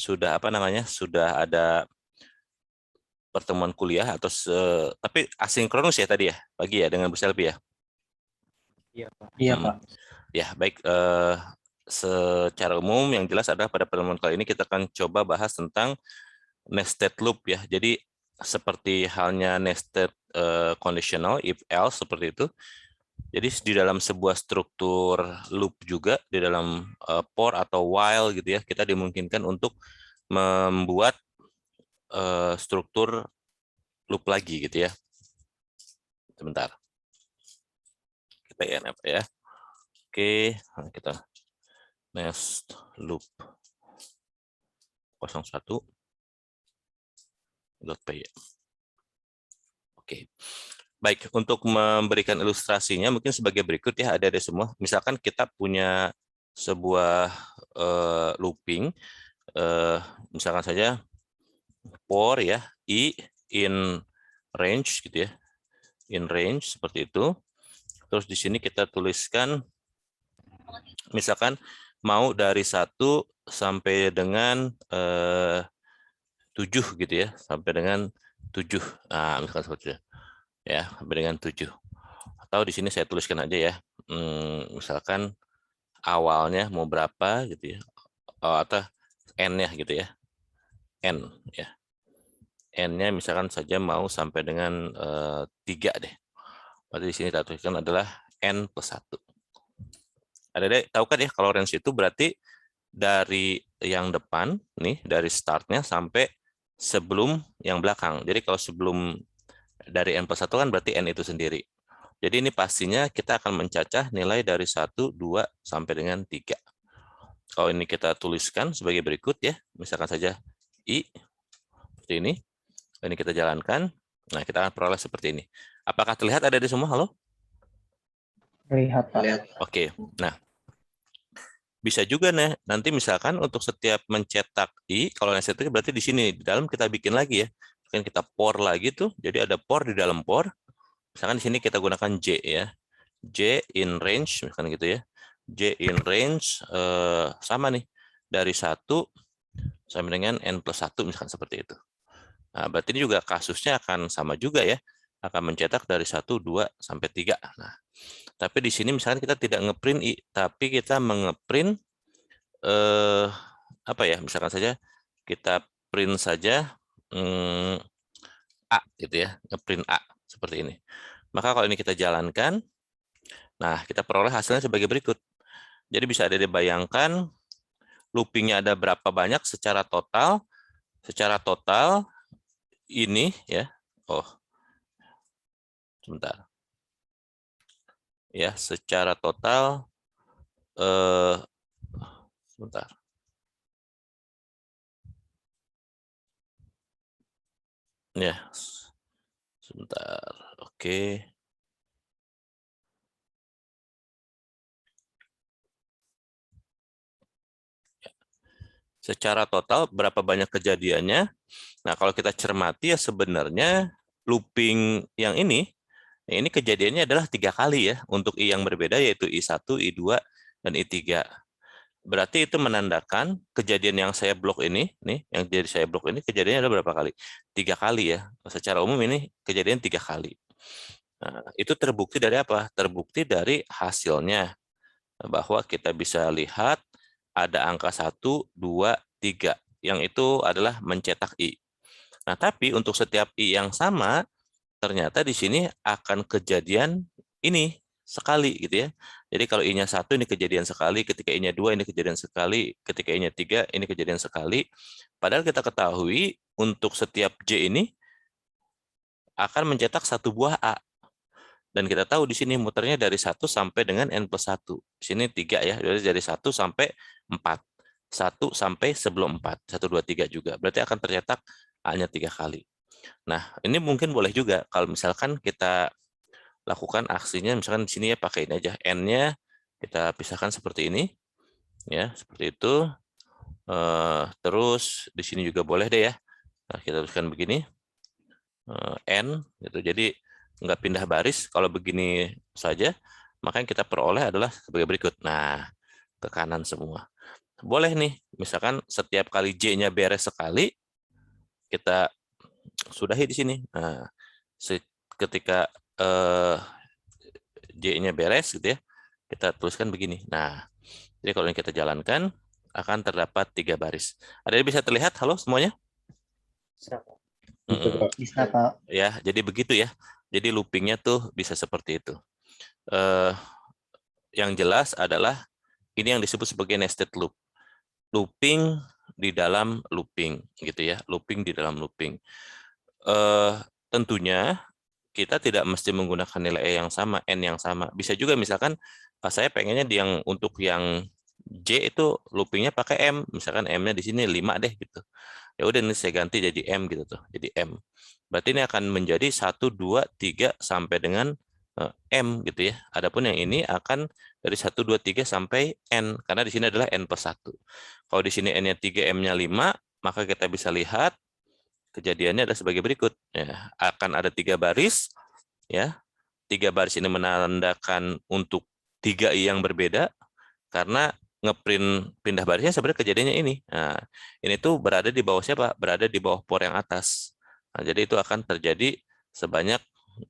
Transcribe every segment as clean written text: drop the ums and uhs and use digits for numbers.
sudah apa namanya, sudah ada pertemuan kuliah atau tapi asinkronus ya tadi ya, pagi ya dengan Bu Selvi ya. Iya, Pak. Iya, Pak. Ya, baik. Secara umum yang jelas adalah pada pertemuan kali ini kita akan coba bahas tentang nested loop ya. Jadi seperti halnya nested conditional, if else seperti itu. Jadi di dalam sebuah struktur loop juga, di dalam for atau while gitu ya, kita dimungkinkan untuk membuat struktur loop lagi gitu ya. Sebentar. Kita INF ya. Oke, kita nest loop 01.py. Oke. Baik, untuk memberikan ilustrasinya mungkin sebagai berikut ya, ada semua. Misalkan kita punya sebuah looping, misalkan saja for ya, i in range gitu ya, in range seperti itu. Terus di sini kita tuliskan, misalkan mau dari 1 sampai dengan 7 gitu ya, sampai dengan 7. Nah, misalkan seperti itu. Ya, sampai dengan 7. Atau di sini saya tuliskan aja ya, misalkan awalnya mau berapa gitu ya, atau n-nya gitu ya, n ya, n-nya misalkan saja mau sampai dengan 3 deh. Berarti di sini kita tuliskan adalah n plus 1. Ada deh, tahu kan ya kalau range itu berarti dari yang depan nih, dari startnya sampai sebelum yang belakang. Jadi kalau sebelum dari n plus 1 kan berarti n itu sendiri. Jadi ini pastinya kita akan mencacah nilai dari 1, 2, sampai dengan 3. Kalau ini kita tuliskan sebagai berikut ya, misalkan saja I, seperti ini. Ini kita jalankan, nah kita akan peroleh seperti ini. Apakah terlihat ada di semua? Halo? Terlihat, Pak. Oke, nah bisa juga nih, nanti misalkan untuk setiap mencetak I, kalau yang itu berarti di sini, di dalam kita bikin lagi ya. Kan kita for lagi tuh, jadi ada for di dalam for. Misalkan di sini kita gunakan J ya. J in range, misalkan gitu ya. J in range sama nih, dari 1 sampai dengan n plus 1, misalkan seperti itu. Nah, berarti ini juga kasusnya akan sama juga ya. Akan mencetak dari 1, 2, sampai 3. Nah, tapi di sini misalkan kita tidak ngeprint I, tapi kita mengeprint apa ya, misalkan saja kita print saja A gitu ya, ngeprint A seperti ini. Maka kalau ini kita jalankan, nah kita peroleh hasilnya sebagai berikut. Jadi bisa ada dibayangkan loopingnya ada berapa banyak secara total. Secara total ini ya, sebentar. Ya, secara total sebentar. Ya, sebentar. Oke. Secara total berapa banyak kejadiannya? Nah, kalau kita cermati ya sebenarnya looping yang ini kejadiannya adalah 3 kali ya untuk I yang berbeda, yaitu I1, I2, dan I3. Berarti itu menandakan kejadian yang saya blok ini, nih, yang jadi saya blok ini kejadiannya ada berapa kali? 3 kali ya. Secara umum ini kejadian 3 kali. Nah, itu terbukti dari apa? Terbukti dari hasilnya. Bahwa kita bisa lihat ada angka 1, 2, 3. Yang itu adalah mencetak I. Nah, tapi untuk setiap I yang sama, ternyata di sini akan kejadian ini sekali gitu ya. Jadi kalau I-nya 1 ini kejadian sekali, ketika I-nya 2 ini kejadian sekali, ketika I-nya 3 ini kejadian sekali. Padahal kita ketahui untuk setiap J ini akan mencetak 1 buah A. Dan kita tahu di sini muternya dari 1 sampai dengan N plus 1. Di sini 3 ya, dari 1 sampai 4. 1 sampai sebelum 4. 1, 2, 3 juga. Berarti akan tercetak A-nya 3 kali. Nah, ini mungkin boleh juga kalau misalkan kita lakukan aksinya, misalkan di sini ya pakai ini aja. N-nya kita pisahkan seperti ini. Ya, seperti itu. Terus di sini juga boleh deh ya. Nah, kita tuliskan begini. N gitu. Jadi nggak pindah baris. Kalau begini saja, maka yang kita peroleh adalah sebagai berikut. Nah, ke kanan semua. boleh nih, misalkan setiap kali J-nya beres sekali, kita sudahi di sini. Nah, ketika J-nya beres gitu ya, kita tuliskan begini. Nah, jadi kalau ini kita jalankan, akan terdapat 3 baris. Ada yang bisa terlihat? Halo semuanya? Bisa, Pak. Bisa, Pak. Ya, jadi begitu ya. Jadi loopingnya tuh bisa seperti itu. Yang jelas adalah ini yang disebut sebagai nested loop. Looping di dalam looping, gitu ya. Looping di dalam looping. Tentunya kita tidak mesti menggunakan nilai E yang sama, N yang sama. Bisa juga misalkan saya pengennya untuk yang J itu loopingnya pakai M. Misalkan M-nya di sini 5 deh gitu. Ya udah ini saya ganti jadi M gitu tuh. Jadi M. Berarti ini akan menjadi 1, 2, 3 sampai dengan M gitu ya. Adapun yang ini akan dari 1, 2, 3 sampai N. Karena di sini adalah N plus 1. Kalau di sini N-nya 3, M-nya 5, maka kita bisa lihat kejadiannya adalah sebagai berikut. Ya, akan ada 3 baris. Ya, 3 baris ini menandakan untuk 3 I yang berbeda. Karena ngeprint pindah barisnya sebenarnya kejadiannya ini. Nah, ini tuh berada di bawah siapa? Berada di bawah por yang atas. Nah, jadi itu akan terjadi sebanyak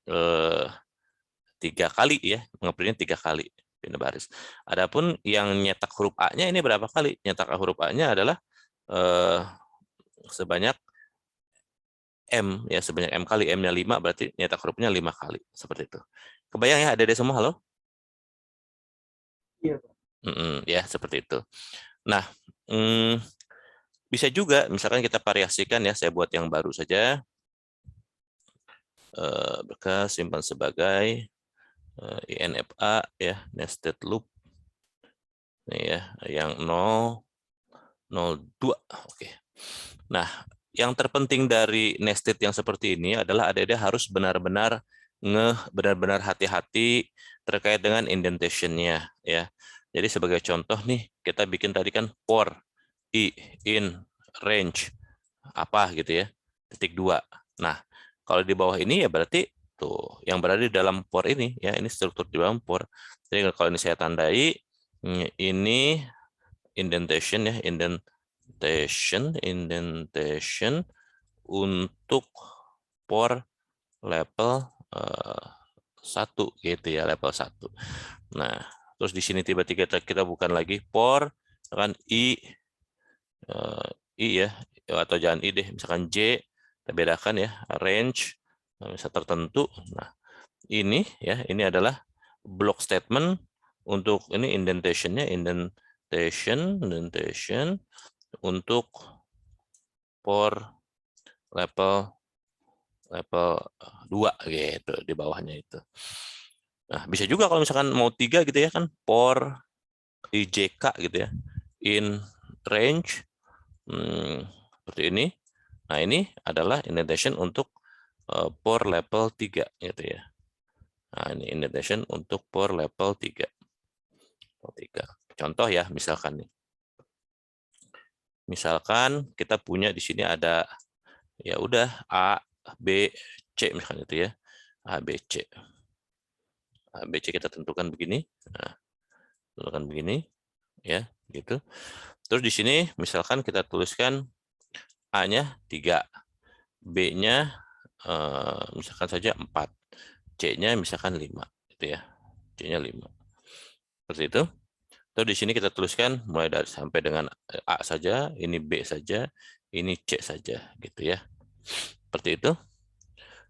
3 kali ya, ngeprintnya 3 kali pindah baris. Adapun yang nyetak huruf A-nya ini berapa kali? Nyetak huruf A-nya adalah sebanyak M ya, sebanyak M kali, M-nya 5 berarti nyetak hurufnya 5 kali seperti itu. Kebayang ya adik-adik semua? Halo? Iya, Pak. Ya, seperti itu. Nah, bisa juga misalkan kita variasikan ya, saya buat yang baru saja. Bekas simpan sebagai INFA ya, nested loop. Ini ya, yang 0, 02. Oke. Nah, yang terpenting dari nested yang seperti ini adalah adik-adik harus benar-benar benar-benar hati-hati terkait dengan indentation-nya ya. Jadi sebagai contoh nih, kita bikin tadi kan for, I, in, range, apa gitu ya, titik 2. Nah, kalau di bawah ini ya berarti tuh yang berada di dalam for ini ya, ini struktur di dalam for. Jadi kalau ini saya tandai, ini indentation ya, indentation untuk for level 1 gitu ya, level 1. Nah, terus di sini tiba-tiba kita bukan lagi for kan I ya, atau jangan I deh, misalkan J kita bedakan ya, range bisa tertentu. Nah, ini ya, ini adalah block statement untuk ini indentation-nya, indentation untuk for level 2 gitu di bawahnya itu. Nah, bisa juga kalau misalkan mau 3 gitu ya kan, for IJK gitu ya, in range seperti ini. Nah, ini adalah indentation untuk for level 3 gitu ya. Nah, ini indentation untuk for level 3. Contoh ya, misalkan nih. Misalkan kita punya di sini ada ya udah A, B, C misalkan itu ya. A, B, C. A, B, C kita tentukan begini. Nah, tentukan begini ya, gitu. Terus di sini misalkan kita tuliskan A-nya 3, B-nya misalkan saja 4, C-nya misalkan 5 gitu ya. C-nya 5. Seperti itu. Terus di sini kita tuliskan mulai dari sampai dengan A saja, ini B saja, ini C saja gitu ya. Seperti itu.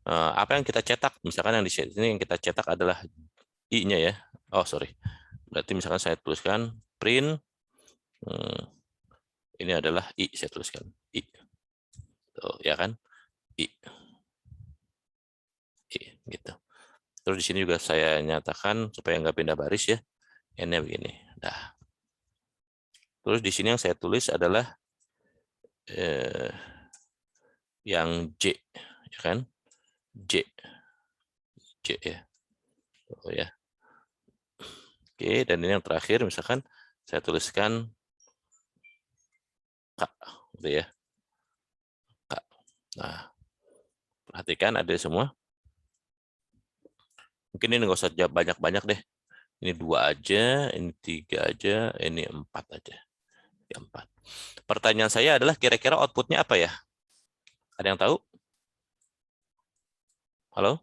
Apa yang kita cetak? Misalkan yang di sini yang kita cetak adalah I-nya ya. Oh, sorry. Berarti misalkan saya tuliskan print ini adalah I, saya tuliskan I. Tuh, ya kan? I. I gitu. Terus di sini juga saya nyatakan supaya nggak pindah baris ya. N-nya begini. Nah. Terus di sini yang saya tulis adalah yang J, ya kan? J ya. Oh ya. Oke, dan ini yang terakhir misalkan saya tuliskan K, gitu ya. K. Nah, perhatikan ada semua. Mungkin ini nggak usah banyak-banyak deh. Ini 2 aja, ini 3 aja, ini 4 aja. 4. Pertanyaan saya adalah kira-kira outputnya apa ya? Ada yang tahu? Halo?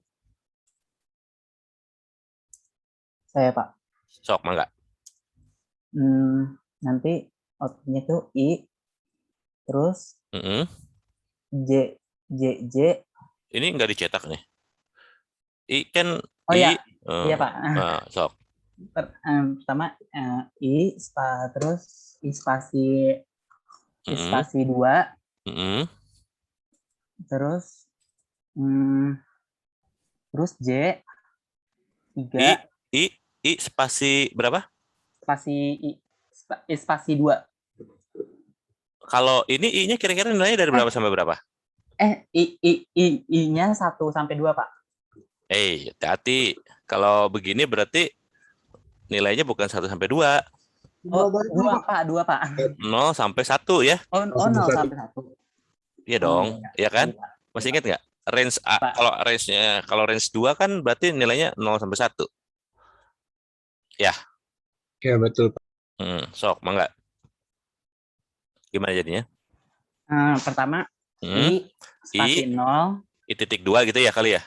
Saya, Pak. Sok, mangga. Nanti outputnya tuh I, terus J, J, J. Ini nggak dicetak nih. I kan Oh I. ya, iya Pak. Sok. Pertama I, terus I spasi 2, terus terus J 3, I spasi berapa? Spasi 2. Kalau ini I-nya kira-kira nilainya dari berapa sampai berapa? I-nya 1 sampai 2, Pak. Hati-hati. Kalau begini berarti nilainya bukan 1 sampai 2. Oh, 2, Pak. 2, Pak. 0 sampai 1 ya. Oh 0 sampai 1. Iya dong, ya kan? Masih ingat nggak? Range A, kalau range 2 kan berarti nilainya 0 sampai 1. Ya. Ya, betul, Pak. Sok, mangga. Gimana jadinya? Pertama, I spasi 0. I titik 2 gitu ya kali ya?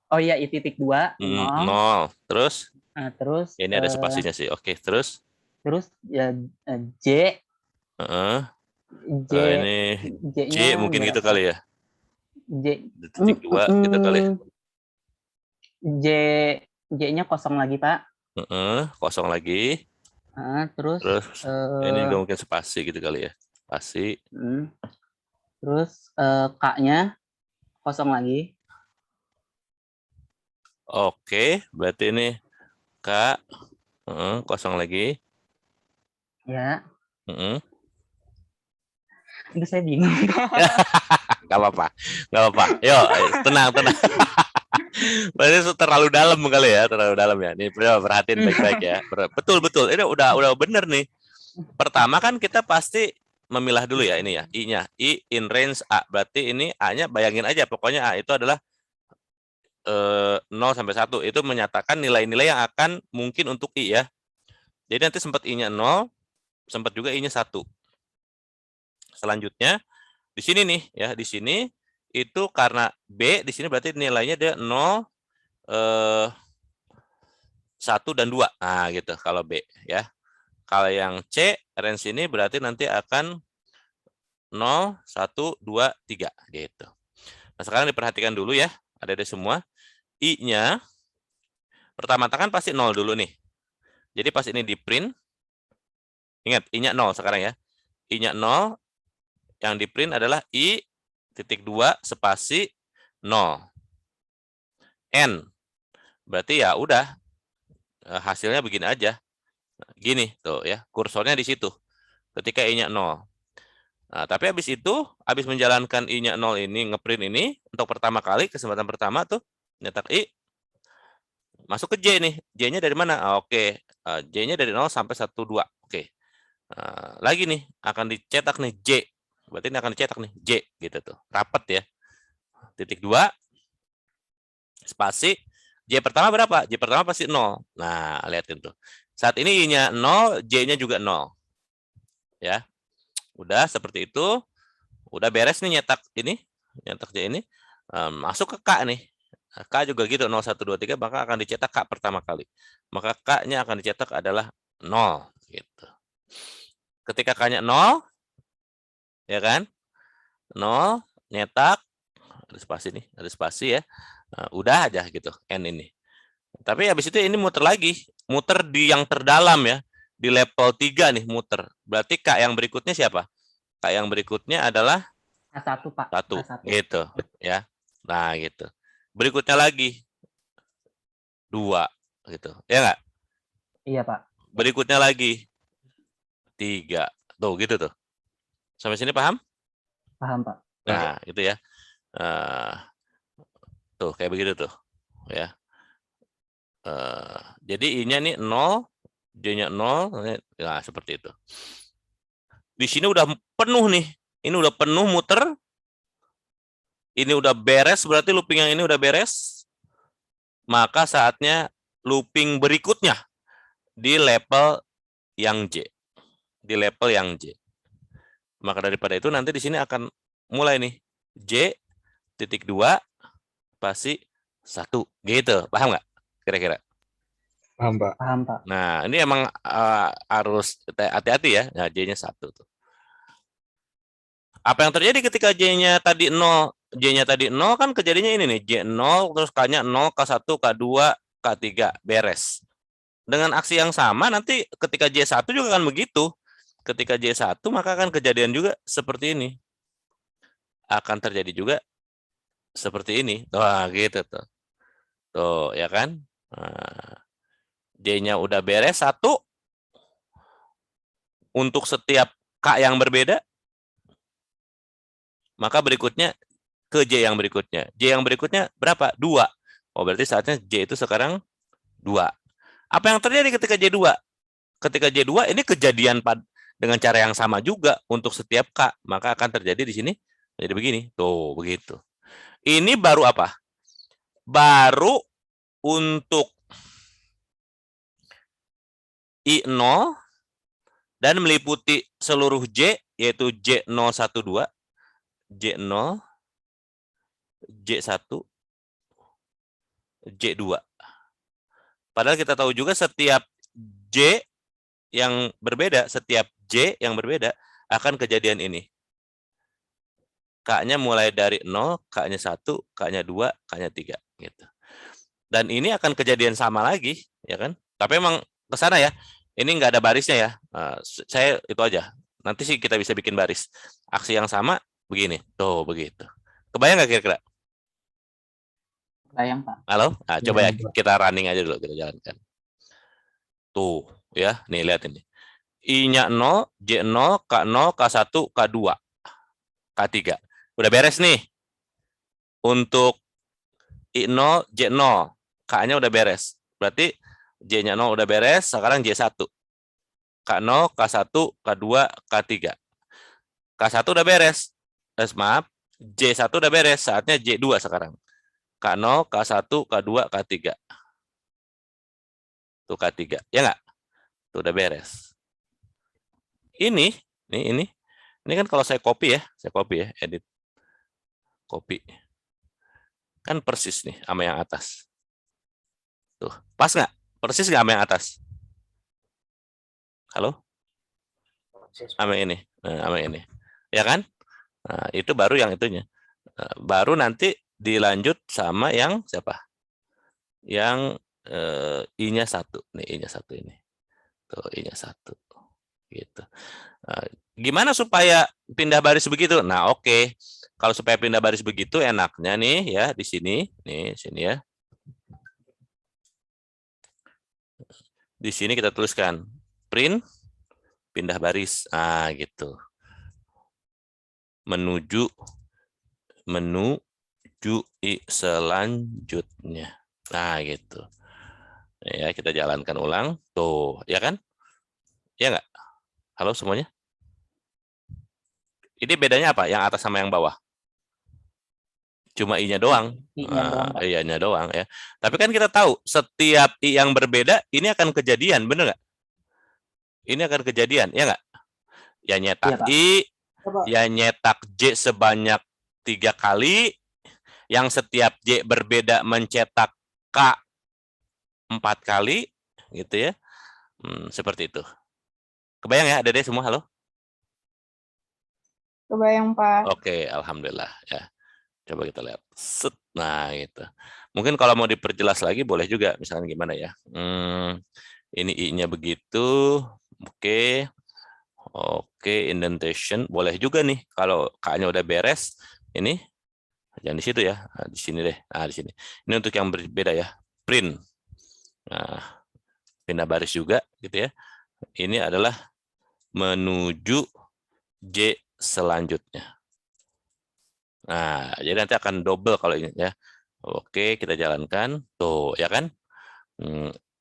Oh iya, I titik 2, 0. Terus? Terus ya, ini ada spasinya sih. Oke, terus? Terus ya J. Ini J mungkin gitu kali ya? J titik 2 gitu kali ya? J-nya kosong lagi, Pak. Kosong lagi. Terus ini juga mungkin spasi gitu kali ya? Spasi. Terus K-nya kosong lagi. Oke, berarti ini K kosong lagi. Ya. Itu saya bingung. Gak apa-apa. Yuk, tenang. Berarti terlalu dalam kali ya, terlalu dalam ya. Nih, perhatiin baik-baik ya. Betul. Ini udah bener nih. Pertama kan kita pasti memilah dulu ya ini ya, I-nya. I in range A. Berarti ini A-nya bayangin aja, pokoknya A itu adalah 0 sampai 1. Itu menyatakan nilai-nilai yang akan mungkin untuk I ya. Jadi nanti sempat I-nya 0, sempat juga I-nya 1. Selanjutnya di sini nih ya, di sini itu karena B di sini berarti nilainya dia 0, 1 dan 2. Nah, gitu kalau B ya. Kalau yang C range ini berarti nanti akan 0, 1, 2, 3 gitu. Nah, sekarang diperhatikan dulu ya, ada semua. I-nya pertama kan pasti 0 dulu nih. Jadi pas ini di print, ingat I-nya 0 sekarang ya. I-nya 0, yang di print adalah I titik 2 spasi 0. N. Berarti ya udah hasilnya begini aja. Gini tuh ya, kursornya di situ. Ketika I-nya 0. Nah, tapi habis itu, habis menjalankan I-nya 0 ini, ngeprint ini, untuk pertama kali, kesempatan pertama tuh, nyetak I, masuk ke J nih. J-nya dari mana? Oke, J-nya dari 0 sampai 1, 2. Oke. Lagi nih, akan dicetak nih J. Berarti ini akan dicetak nih J, gitu tuh. Rapat ya. Titik 2, spasi. J pertama berapa? J pertama pasti 0. Nah, lihatin tuh. Saat ini I-nya 0, J-nya juga 0. Ya. Udah seperti itu. Udah beres nih nyetak ini. Nyetak J ini. Masuk ke K nih. K juga gitu, 0, 1, 2, 3, maka akan dicetak K pertama kali. Maka K-nya akan dicetak adalah 0. Gitu. Ketika K-nya 0, ya kan? 0, nyetak. Ada spasi nih, ada spasi ya. Udah aja gitu, N ini. Tapi habis itu ini muter lagi. Muter di yang terdalam ya. Di level 3 nih muter. Berarti K yang berikutnya siapa? K yang berikutnya adalah A1, Pak. 1. A1. Gitu ya. Nah, gitu. Berikutnya lagi 2 gitu. Ya enggak? Iya, Pak. Berikutnya lagi 3. Tuh, gitu tuh. Sampai sini paham? Paham, Pak. Nah, itu ya. Tuh, kayak begitu tuh. Ya. Jadi I-nya nih 0, J-nya 0, nah seperti itu. Di sini udah penuh nih. Ini udah penuh muter. Ini udah beres, berarti looping yang ini udah beres. Maka saatnya looping berikutnya di level yang J. di level yang J. Maka daripada itu nanti di sini akan mulai nih J titik 2 pasti 1 gitu. Paham nggak kira-kira? Paham, Pak. Paham, Pak. Nah, ini emang harus hati-hati ya. Nah, J-nya 1 tuh. Apa yang terjadi ketika J-nya tadi 0? J-nya tadi 0 kan kejadiannya ini nih. J0 terus K-nya 0, K1, K2, K3. Beres. Dengan aksi yang sama nanti ketika J1 juga akan begitu. Ketika J1 maka akan kejadian juga seperti ini. Akan terjadi juga seperti ini. Wah, gitu tuh. Tuh, ya kan? Nah, J-nya udah beres 1. Untuk setiap K yang berbeda, maka berikutnya ke J yang berikutnya. J yang berikutnya berapa? 2. Oh, berarti saatnya J itu sekarang 2. Apa yang terjadi ketika J2? Ketika J2 ini kejadian dengan cara yang sama juga untuk setiap K. Maka akan terjadi di sini jadi begini. Tuh, begitu. Ini baru apa? Baru untuk I0 dan meliputi seluruh J, yaitu J012, J0, J1, J2. Padahal kita tahu juga setiap J yang berbeda, setiap J yang berbeda akan kejadian ini. K-nya mulai dari 0, K-nya 1, K-nya 2, K-nya 3. Gitu. Dan ini akan kejadian sama lagi, ya kan? Tapi emang ke sana ya. Ini nggak ada barisnya ya. Saya itu aja. Nanti sih kita bisa bikin baris. Aksi yang sama begini. Tuh, begitu. Kebayang nggak kira-kira? Kebayang, Pak. Halo? Nah, coba ya Pak. kita running aja dulu, kita jalankan. Tuh, ya. Nih, lihat ini. I-nya 0, J0, K0, K1, K2, K3. Udah beres nih. Untuk I0, J0. K-nya udah beres. Berarti J-nya 0 udah beres, sekarang J1. K0, K1, K2, K3. K1 udah beres. Maaf, J1 udah beres, saatnya J2 sekarang. K0, K1, K2, K3. Tuh K3. Ya nggak? Tuh udah beres. Ini kan kalau saya copy ya, edit. Copy. Kan persis nih sama yang atas. Tuh, pas nggak? Persis nggak sama yang atas? Halo? Sama ini. Nah, sama ini. Ya kan? Nah, itu baru yang itunya. Nah, baru nanti dilanjut sama yang siapa? Yang I-nya 1. Nih, I-nya 1 ini. Tuh, I-nya 1. Gitu. Nah, gimana supaya pindah baris begitu? Nah, oke. Kalau supaya pindah baris begitu enaknya nih ya di sini, nih sini ya. Di sini kita tuliskan print pindah baris. Ah, gitu. Menuju I selanjutnya. Nah, gitu. Ya, kita jalankan ulang. Tuh, ya kan? Ya nggak? Halo semuanya? Ini bedanya apa? Yang atas sama yang bawah? Cuma I-nya doang. I-nya doang, Pak. I-nya doang ya. Tapi kan kita tahu setiap I yang berbeda ini akan kejadian, bener nggak? Ini akan kejadian, ya nggak? Ya nyetak Iya, Pak. I, ya nyetak J sebanyak 3 kali, yang setiap J berbeda mencetak K 4 kali, gitu ya. Seperti itu. Kebayang ya, Dede semua? Halo? Kebayang, Pak. Oke, alhamdulillah ya. Coba kita lihat. Set. Nah, gitu. Mungkin kalau mau diperjelas lagi boleh juga, misalkan gimana ya. Ini I-nya begitu. Oke. Oke, indentation boleh juga nih kalau K-nya udah beres. Ini jangan di situ ya. Nah, di sini deh. Nah, di sini. Ini untuk yang berbeda ya. Print. Nah, pindah baris juga gitu ya. Ini adalah menuju J selanjutnya. Nah, jadi nanti akan double kalau ini ya. Oke, kita jalankan. Tuh, ya kan?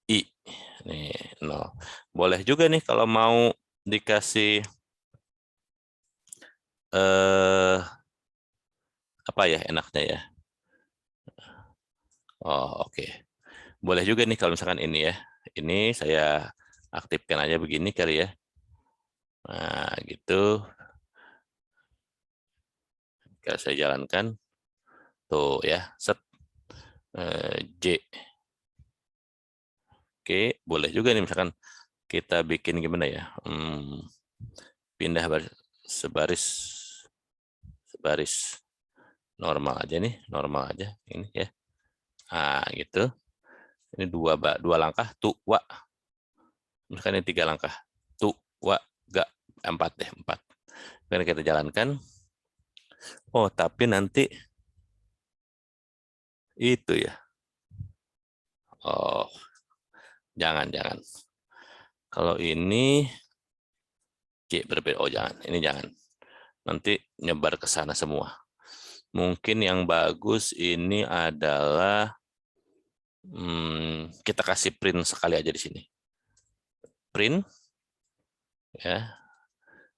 I. Nih, 0. Boleh juga nih kalau mau dikasih apa ya enaknya ya? Oh, oke. Boleh juga nih kalau misalkan ini ya. Ini saya aktifkan aja begini kali ya. Nah, gitu. Kalau saya jalankan, tuh ya, set J. Oke, boleh juga nih misalkan kita bikin gimana ya? Pindah sebaris, sebaris normal aja nih, normal aja ini ya. Nah, gitu. Ini dua langkah, tuh, wa. Misalkan ini 3 langkah, tuh, wa, ga, 4 deh, 4. Kemudian kita jalankan. Oh, tapi nanti itu ya. Oh, jangan. Kalau ini C berbeda. Oh, jangan. Ini jangan. Nanti nyebar ke sana semua. Mungkin yang bagus ini adalah kita kasih print sekali aja di sini. Print ya.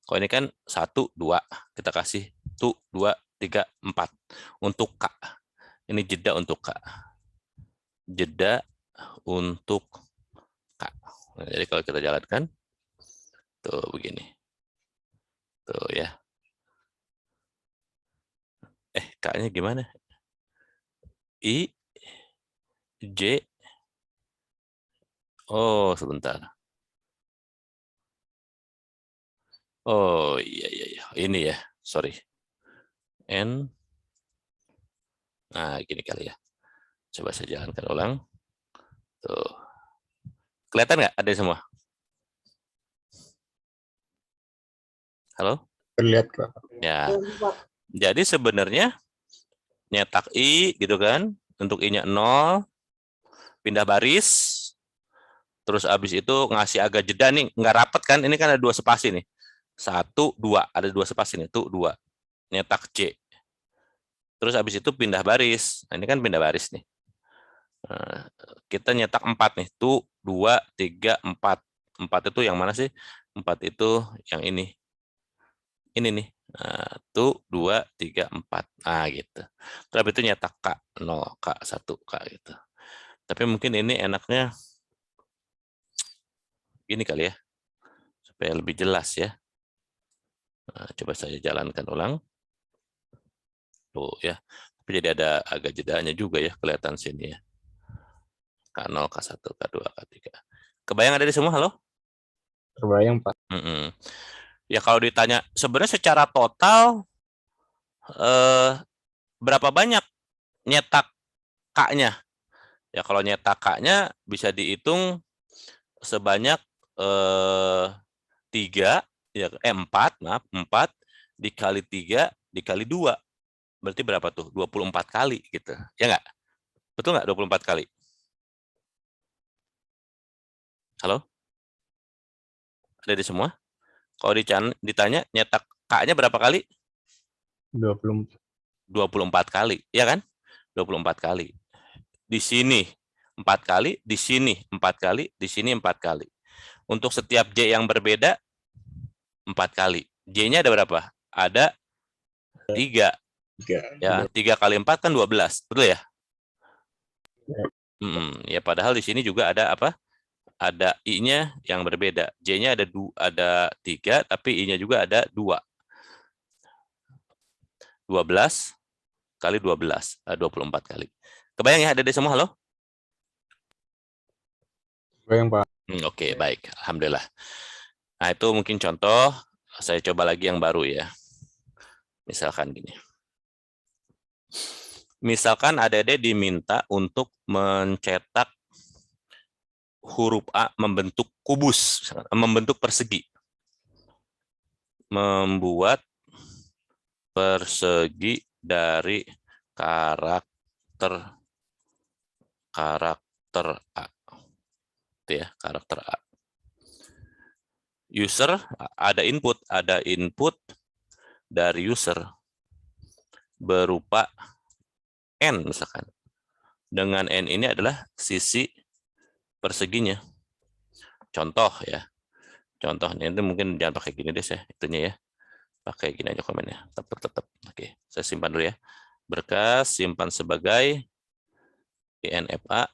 Kalau ini kan 1, 2, kita kasih 1, 2, 3, 4 untuk K. Ini jeda untuk K. Jeda untuk K. Nah, jadi kalau kita jalankan, tuh begini. Tuh ya. K-nya gimana? I, J. Oh, sebentar. Oh, iya. Ini ya, sorry. N. Nah, gini kali ya. Coba saya jalankan ulang. Tuh. Kelihatan nggak ada semua? Halo? Terlihat, Pak. Ya. Jadi sebenarnya nyetak I gitu kan. Untuk I-nya 0. Pindah baris. Terus abis itu ngasih agak jeda nih. Nggak rapet kan. Ini kan ada 2 spasi nih. 1, 2. Ada 2 spasi nih. Tuh, 2. Nyetak C. Terus abis itu pindah baris. Nah, ini kan pindah baris nih. Kita nyetak 4 nih. Tuh, 2, 3, 4. 4 itu yang mana sih? 4 itu yang ini. Ini nih. Tuh, 2, 3, 4. Nah, gitu. Terus abis itu nyetak K. 0, K, 1, K gitu. Tapi mungkin ini enaknya ini kali ya. Supaya lebih jelas ya. Nah, coba saya jalankan ulang. Tuh ya. Tapi jadi ada agak jedanya juga ya. Kelihatan sini ya. K0, K1, K2, K3. Kebayang ada di semua? Halo? Terbayang, Pak. Ya kalau ditanya sebenarnya secara total berapa banyak nyetak K-nya? Ya kalau nyetak K-nya bisa dihitung sebanyak 3 ya 4, maaf, 4 dikali 3 dikali 2. Berarti berapa tuh? 24 kali gitu. Ya enggak? Betul enggak 24 kali? Halo? Ada di semua? Kalau ditanya nyetak K-nya berapa kali? 20. 24 kali, ya kan? 24 kali. Di sini 4 kali, di sini 4 kali, di sini 4 kali. Untuk setiap J yang berbeda 4 kali. J-nya ada berapa? Ada 3. Ya, 3 kali 4 kan 12. Betul ya? Ya, padahal di sini juga ada apa? Ada I-nya yang berbeda. J-nya ada 3, tapi I-nya juga ada 2. 12 kali 12, 24 kali. Kebayang ya ada di semua? Halo? Terbayang, Pak. Oke, baik. Alhamdulillah. Nah, itu mungkin contoh. Saya coba lagi yang baru ya. Misalkan gini. Misalkan adik-adik diminta untuk mencetak huruf A membentuk kubus, membentuk persegi. Membuat persegi dari karakter A. Itu ya, karakter A. User ada input dari user berupa N misalkan. Dengan N ini adalah sisi perseginya. Contoh ya. Contohnya itu mungkin jangan pakai gini deh saya itunya ya. Pakai gini aja komennya. Tetap. Oke, saya simpan dulu ya. Berkas simpan sebagai INFA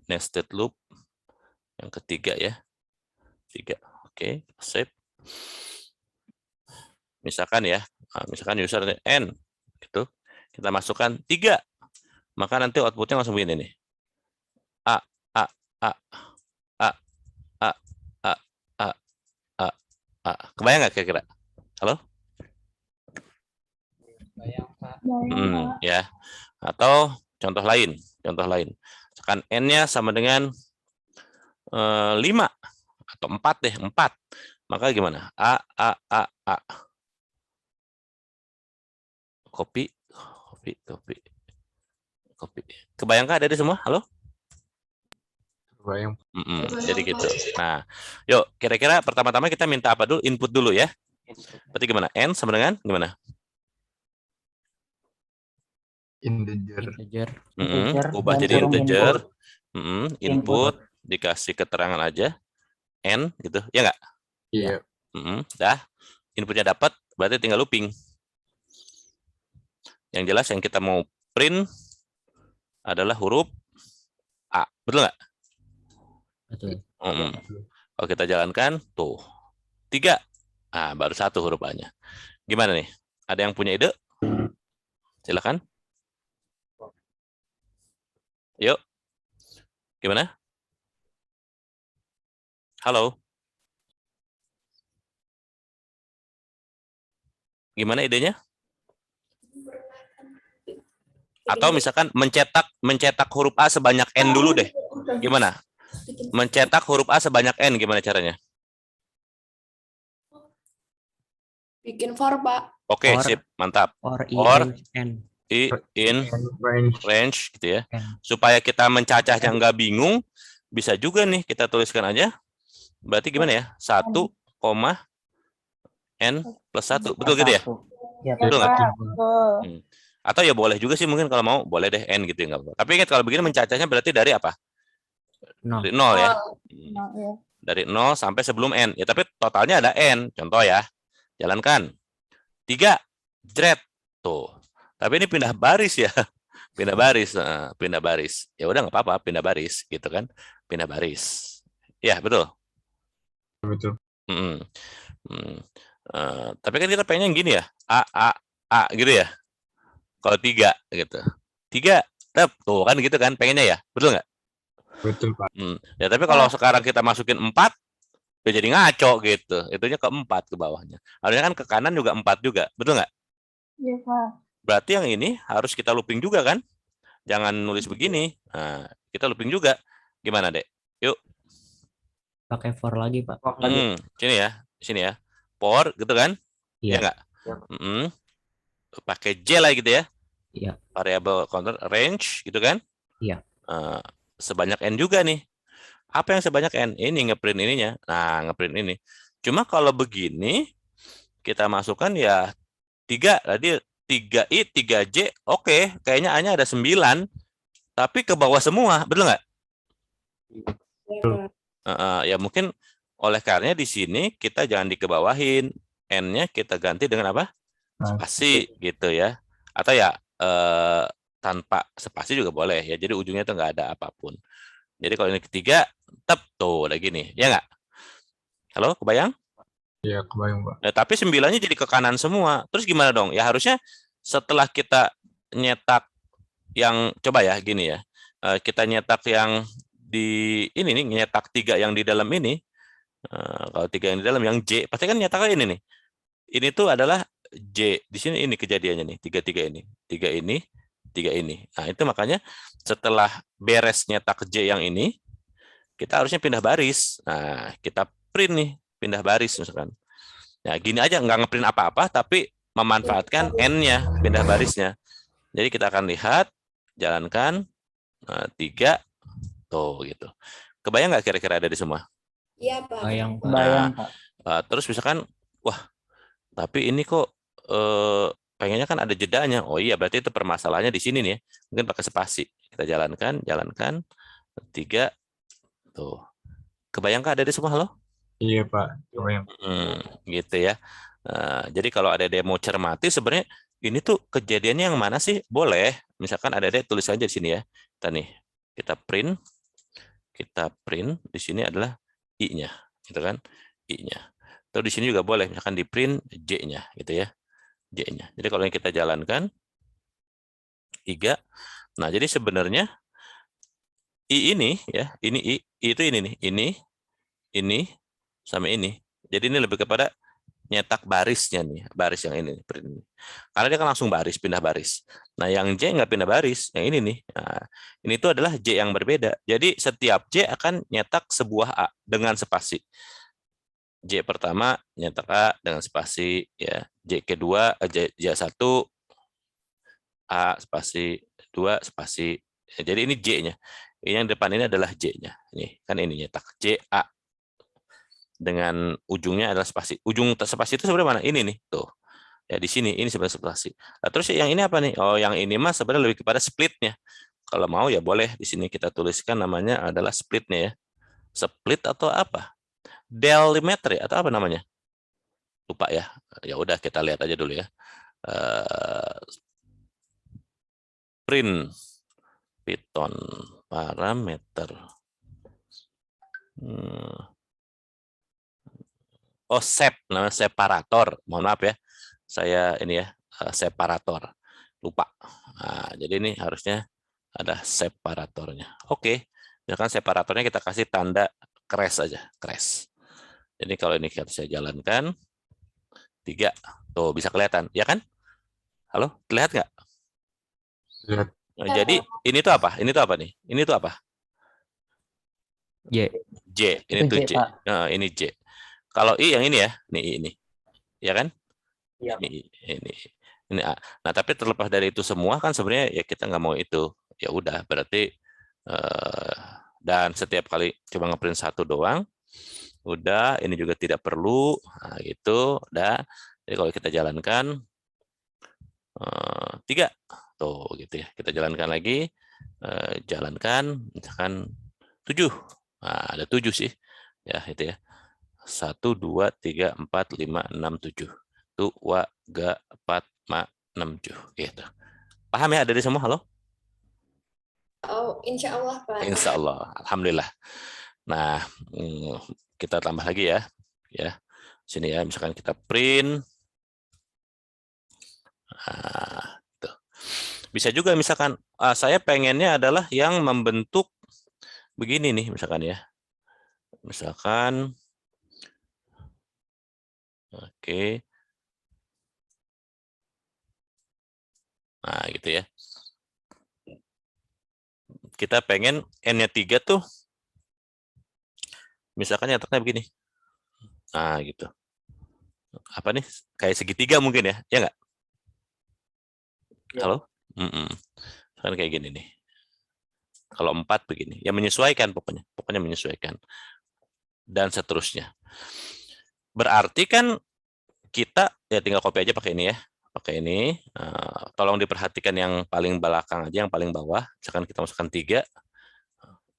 nested loop yang ketiga ya. 3. Oke, save. Misalkan ya, misalkan user N, gitu. Kita masukkan 3, maka nanti outputnya langsung begini nih. A, A, A, A, A, A, A, A, A. Kebayang nggak kira-kira? Halo? Ya. Atau contoh lain, Misalkan N-nya sama dengan 5 atau 4 deh, 4. Maka gimana? A, A, A, A. Copy. Kebayangkah ada di semua? Halo? Terbayang. Jadi gitu. Nah, yuk kira-kira pertama-tama kita minta apa dulu? Input dulu ya. Berarti gimana? N sama dengan gimana? Integer. Ubah dan jadi suruh integer. input. Input dikasih keterangan aja. N gitu. Ya nggak? Iya. Dah. Inputnya dapat, berarti tinggal looping. Yang jelas yang kita mau print adalah huruf A. Betul nggak? Betul. Kalau kita jalankan, tuh. 3. Baru 1 huruf A-nya. Gimana nih? Ada yang punya ide? Silakan. Yuk. Gimana? Halo. Gimana idenya? Atau misalkan mencetak huruf A sebanyak N dulu deh. Gimana? Mencetak huruf A sebanyak N gimana caranya? Bikin for, Pak. Oke, Or. sip, mantap. Or Or. N. In Range. range gitu ya. N. Supaya kita mencacahnya nggak bingung, bisa juga nih kita tuliskan aja. Berarti gimana ya? 1, N plus 1. Betul gitu ya? Ya, Betul nggak? Betul. Atau ya boleh juga sih mungkin kalau mau, boleh deh N gitu ya. Nggak apa-apa. Tapi ingat kalau begini mencacahnya berarti dari apa? No. Dari 0 ya. Nah, ya. Dari 0 sampai sebelum N. Ya tapi totalnya ada N. Contoh ya. Jalankan. 3. Jret. Tuh. Tapi ini pindah baris ya. Pindah baris. Pindah baris. Ya udah nggak apa-apa. Pindah baris. Gitu kan. Pindah baris. Ya betul. Betul. Tapi kan kita pengennya gini ya. A gitu ya. Kalau 3 gitu. 3. Tep. Tuh kan gitu kan. Pengennya ya. Betul nggak? Betul, Pak. Ya tapi kalau sekarang kita masukin 4, ya jadi ngaco gitu. Itunya ke 4 ke bawahnya. Harusnya kan ke kanan juga 4 juga. Betul nggak? Iya, Pak. Berarti yang ini harus kita looping juga kan? Jangan nulis begini. Nah, kita looping juga. Gimana, Dek? Yuk. Pakai for lagi, Pak. Sini ya. Sini ya. For gitu kan? Iya. Ya nggak? Pakai J lah gitu ya. Iya. Variable counter range gitu kan? Iya. Sebanyak N juga nih. Apa yang sebanyak N? Ini ngeprint ininya. Nah, ngeprint ini. Cuma kalau begini, kita masukkan ya 3. Tadi 3I, 3J, oke. Kayaknya A-nya ada 9. Tapi ke bawah semua. Betul nggak? Ya mungkin oleh karenanya di sini kita jangan dikebawahin. N-nya kita ganti dengan apa? Spasi gitu ya. Atau ya tanpa spasi juga boleh ya. Jadi ujungnya itu nggak ada apapun. Jadi kalau ini ketiga, tep tuh udah gini. Ya nggak? Halo, kebayang? Iya, kebayang, Pak. Nah, tapi 9-nya jadi ke kanan semua. Terus gimana dong? Ya harusnya setelah kita nyetak yang, coba ya gini ya. Kita nyetak yang di ini nih, nyetak 3 yang di dalam ini. Kalau 3 yang di dalam, yang J, pasti kan nyetaknya ini nih. Ini tuh adalah J. Di sini ini kejadiannya nih, 3 ini. 3 ini, 3 ini. Nah, itu makanya setelah beres nyetak J yang ini, kita harusnya pindah baris. Nah, kita print nih, pindah baris misalkan. Nah, gini aja, nggak ngeprint apa-apa, tapi memanfaatkan N-nya, pindah barisnya. Jadi kita akan lihat, jalankan, 3, tuh gitu. Kebayang nggak kira-kira ada di semua? Iya, Pak. Bayang, Pak. Bayang, Pak. Terus misalkan, wah, tapi ini kok pengennya kan ada jedanya. Oh iya, berarti itu permasalahannya di sini nih ya. Mungkin pakai spasi. Kita jalankan, 3, tuh. Kebayangkah ada di semua? Halo? Iya, Pak. Kebayang. Gitu ya. Jadi kalau ada demo cermati, sebenarnya ini tuh kejadiannya yang mana sih? Boleh. Misalkan ada tulis aja di sini ya. Kita print di sini adalah I-nya, gitu kan? I-nya. Atau di sini juga boleh, misalkan di print J-nya, gitu ya. J-nya. Jadi kalau yang kita jalankan 3. Nah, jadi sebenarnya I ini ya, ini I itu ini nih, ini sama ini. Jadi ini lebih kepada nyetak barisnya nih, baris yang ini print ini. Karena dia kan langsung baris, pindah baris. Nah, yang J nggak pindah baris, yang ini nih. Nah, ini tuh adalah J yang berbeda. Jadi setiap J akan nyetak sebuah A dengan spasi. J pertama nyetak A dengan spasi ya. J kedua J1 A spasi 2 spasi. Jadi ini J-nya. Yang depan ini adalah J-nya. Ini kan ini nyetak J A dengan ujungnya adalah spasi. Ujung spasi itu sebenarnya mana? Ini nih, tuh. Ya di sini ini sebenarnya spasi. Nah, terus yang ini apa nih? Oh, yang ini mah sebenarnya lebih kepada splitnya. Kalau mau ya boleh di sini kita tuliskan namanya adalah splitnya ya. Split atau apa? Delimetri atau apa namanya? Lupa ya. Ya udah kita lihat aja dulu ya. Print Python parameter. Oh, namanya separator. Mohon maaf ya. Saya ini ya, separator. Lupa. Nah, jadi ini harusnya ada separatornya. Oke. Misalkan separatornya kita kasih tanda crash aja, crash. Jadi kalau ini saya jalankan 3. Tuh, bisa kelihatan, ya kan? Halo, terlihat nggak? Lihat. Nah, jadi ini tuh apa? Ini tuh apa nih? Ini tuh apa? J. J. Ini Itu tuh J, J. Pak. Nah, ini J. Kalau I yang ini ya, nih I ini. Ya kan? Iya. Ini A. Nah, tapi terlepas dari itu semua kan sebenarnya ya kita nggak mau itu. Ya udah, berarti dan setiap kali coba ngeprint 1 doang, udah ini juga tidak perlu. Nah, gitu, udah. Jadi kalau kita jalankan 3 tuh gitu ya. Kita jalankan lagi, jalankan misalkan 7. Nah, ada 7 sih. Ya, itu ya. 1 2 3 4 5 6 7. Tuh, 2 3 4 5 6 7 gitu. Paham ya, ada di semua? Halo? Oh, insya Allah, Pak. Insya Allah, alhamdulillah. Nah, kita tambah lagi ya. Ya. Sini ya, misalkan kita print. Nah, tuh. Bisa juga misalkan saya pengennya adalah yang membentuk begini nih misalkan ya. Misalkan oke. Nah, gitu ya. Kita pengen N-nya 3 tuh misalkan nyetaknya begini. Nah, gitu. Apa nih? Kayak segitiga mungkin ya. Ya nggak? Halo? Kan kayak gini nih. Kalau 4 begini. Ya menyesuaikan pokoknya. Pokoknya menyesuaikan. Dan seterusnya. Berarti kan kita ya tinggal copy aja pakai ini ya. Pakai ini. Tolong diperhatikan yang paling belakang aja, yang paling bawah. Misalkan kita masukkan 3.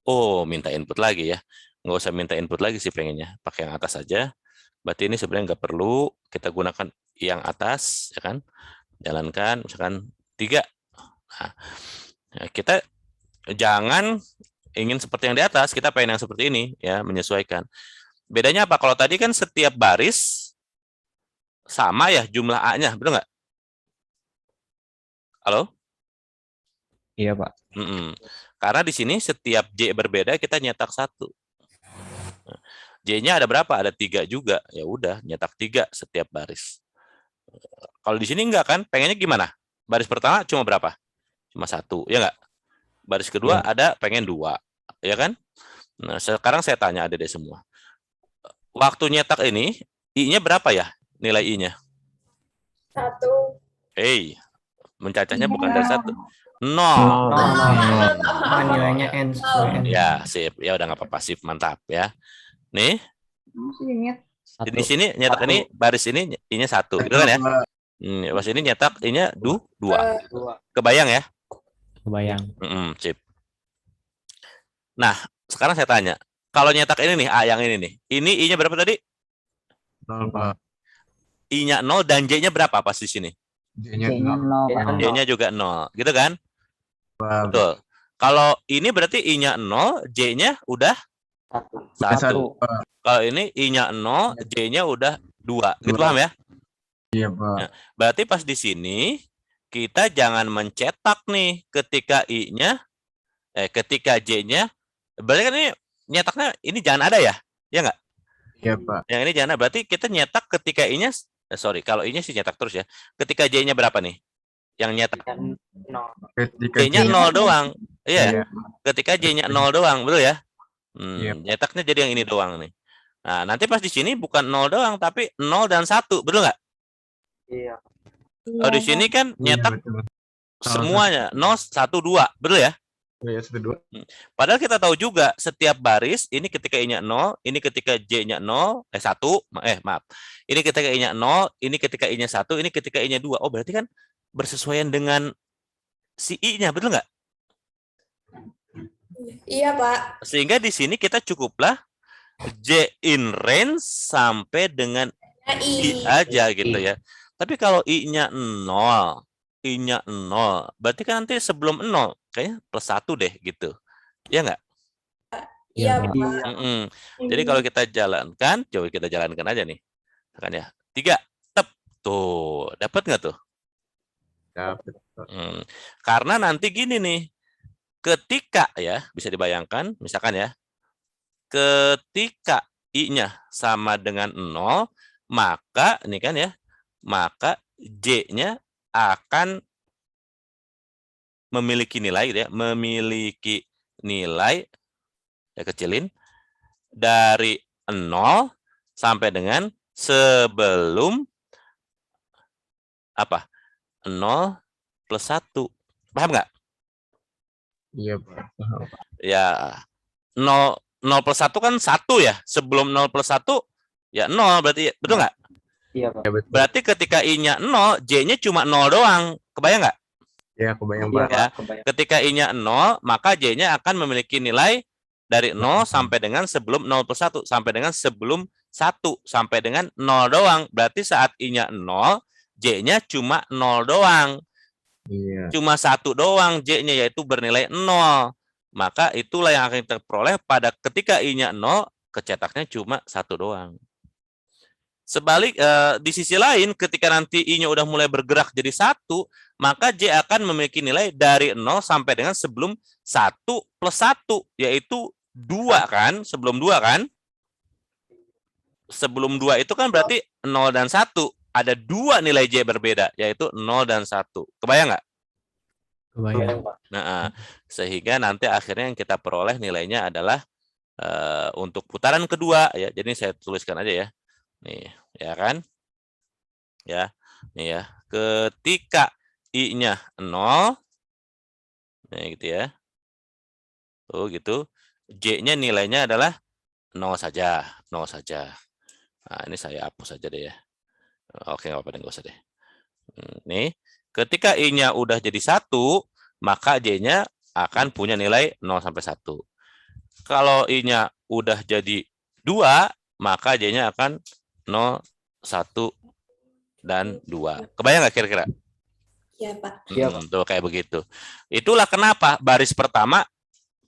Oh, minta input lagi ya. Nggak usah minta input lagi sih pengennya. Pakai yang atas saja. Berarti ini sebenarnya nggak perlu. Kita gunakan yang atas, ya kan? Jalankan, misalkan 3. Nah, kita jangan ingin seperti yang di atas. Kita pengen yang seperti ini, ya, menyesuaikan. Bedanya apa? Kalau tadi kan setiap baris sama ya jumlah A-nya, betul nggak? Halo? Iya, Pak. Karena di sini setiap J berbeda kita nyetak 1. J-nya ada berapa? Ada 3 juga. Ya udah, nyetak 3 setiap baris. Kalau di sini enggak kan? Pengennya gimana? Baris pertama cuma berapa? Cuma 1, ya enggak? Baris kedua ada pengen 2, ya kan? Nah, sekarang saya tanya ada deh semua. Waktu nyetak ini, I-nya berapa ya? Nilai I-nya? 1. Mencacahnya bukan dari 1. 0. Nilainya N. Ya, sip. Ya udah nggak apa-apa, sip. Mantap ya. Nih. Di sini nyetak ini, baris ini I-nya 1, gitu kan ya? Pas ini nyetak I-nya 2. Kebayang ya? Kebayang. Sip. Nah, sekarang saya tanya. Kalau nyetak ini nih, A yang ini nih. Ini I-nya berapa tadi? 0, Pak. I-nya 0 dan J-nya berapa pas di sini? J-nya 0. J-nya juga 0. Gitu kan? Pak. Betul. Kalau ini berarti I-nya 0, J-nya udah 1. Kalau ini I-nya 0, J-nya udah 2. Gitu paham ya? Iya, Pak. Nah, berarti pas di sini kita jangan mencetak nih ketika ketika J-nya, berarti kan ini nyetaknya ini jangan ada ya? Ya nggak? Iya, Pak. Yang ini jangan ada. Berarti kita nyetak ketika I-nya, kalau I-nya sih nyetak terus ya. Ketika J-nya berapa nih? Yang nyetak Ketika J-nya 0 doang. Iya, Iya. ketika J-nya 0 doang, betul ya? Iya. Nyetaknya jadi yang ini doang nih. Nah, nanti pas di sini bukan 0 doang, tapi 0 dan 1, betul nggak? Iya. Kalau di sini kan Iya, nyetak betul. semuanya 0, 1, 2, betul ya? Iya, 1, 2. Padahal kita tahu juga setiap baris ini ketika I-nya 0, ini ketika J-nya 0, 1, maaf. Ini ketika I-nya 0, ini ketika I-nya 1, ini ketika I-nya 2. Oh, berarti kan bersesuaian dengan si I-nya, betul nggak? Iya, Pak. Sehingga di sini kita cukuplah J in range sampai dengan I aja gitu ya. Tapi kalau I-nya 0, I-nya 0, berarti kan nanti sebelum 0 kayaknya plus 1 deh gitu. Ya nggak? Iya, Pak. Pak. Jadi kalau kita jalankan, coba kita jalankan aja nih. Misalkan ya, 3, tep. Tuh, dapat nggak tuh? Dapat. Karena nanti gini nih, ketika ya, bisa dibayangkan, misalkan ya, ketika I-nya sama dengan 0, maka ini kan ya, maka J-nya akan memiliki nilai gitu ya, memiliki nilai, ya kecilin, dari 0 sampai dengan sebelum apa? 0 plus 1. Paham nggak? Iya, Pak. Paham. Ya, 0 plus 1 kan 1 ya. Sebelum 0 plus 1 ya 0 berarti, betul nggak? Iya, Pak. Iya, betul. Berarti ketika I-nya 0, J-nya cuma 0 doang. Kebayang nggak? Iya, kebayang, Iya, Pak. Ya. Pak. Kebayang. Ketika I-nya 0, maka J-nya akan memiliki nilai dari 0 sampai dengan sebelum 0 plus 1. Sampai dengan sebelum 1. Sampai dengan 0 doang. Berarti saat I-nya 0, J-nya cuma 0 doang. Iya. Cuma 1 doang J-nya, yaitu bernilai 0. Maka itulah yang akan kita peroleh pada ketika I-nya 0, kecetaknya cuma 1 doang. Sebalik, di sisi lain, ketika nanti I-nya udah mulai bergerak jadi 1, maka J akan memiliki nilai dari 0 sampai dengan sebelum 1 plus 1, yaitu 2 kan? Sebelum 2 kan? Sebelum 2 itu kan berarti 0 dan 1. Ada 2 nilai J berbeda, yaitu 0 dan 1. Kebayang nggak? Kebayang. Pak. Nah, sehingga nanti akhirnya yang kita peroleh nilainya adalah untuk putaran kedua ya. Jadi saya tuliskan aja ya. Nih, ya kan? Ya. Nih ya. Ketika I-nya 0, nah gitu ya. Tuh gitu. J-nya nilainya adalah 0 saja, 0 saja. Nah, ini saya hapus saja deh ya. Oke, nggak apa-apa, nggak usah deh. Nih, ketika I-nya udah jadi 1, maka J-nya akan punya nilai 0 sampai 1. Kalau I-nya udah jadi 2, maka J-nya akan 0, 1, dan 2. Kebayang nggak kira-kira? Iya, Pak. Iya, Pak. Tuh kayak begitu. Itulah kenapa baris pertama,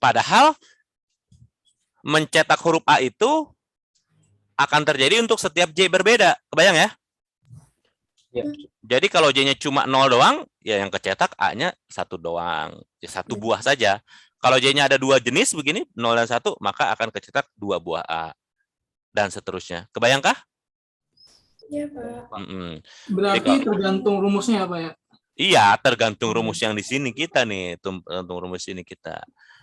padahal mencetak huruf A itu akan terjadi untuk setiap J berbeda. Kebayang ya? Iya. Jadi kalau J-nya cuma 0 doang, ya yang kecetak A-nya 1 doang. Ya 1 buah saja. Kalau J-nya ada 2 jenis begini, 0 dan 1, maka akan kecetak 2 buah A. Dan seterusnya. Kebayangkah? Iya, Pak. Berarti Jadi kalau- tergantung rumusnya apa ya? Iya, tergantung rumus yang di sini kita nih, tergantung rumus ini kita.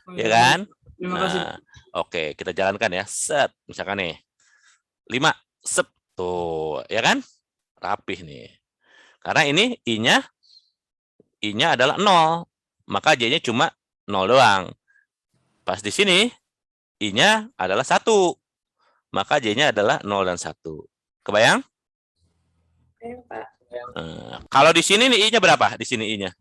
Oh, Ya kan? Terima kasih. Nah, oke, kita jalankan ya. Set, misalkan nih. 5, sep. Tuh, ya kan? Rapih nih. Karena ini I-nya adalah 0. Maka J-nya cuma 0 doang. Pas di sini, I-nya adalah 1. Maka J-nya adalah 0 dan 1. Kebayang? Iya, Pak. Kalau di sini nih I-nya berapa? Di sini I-nya.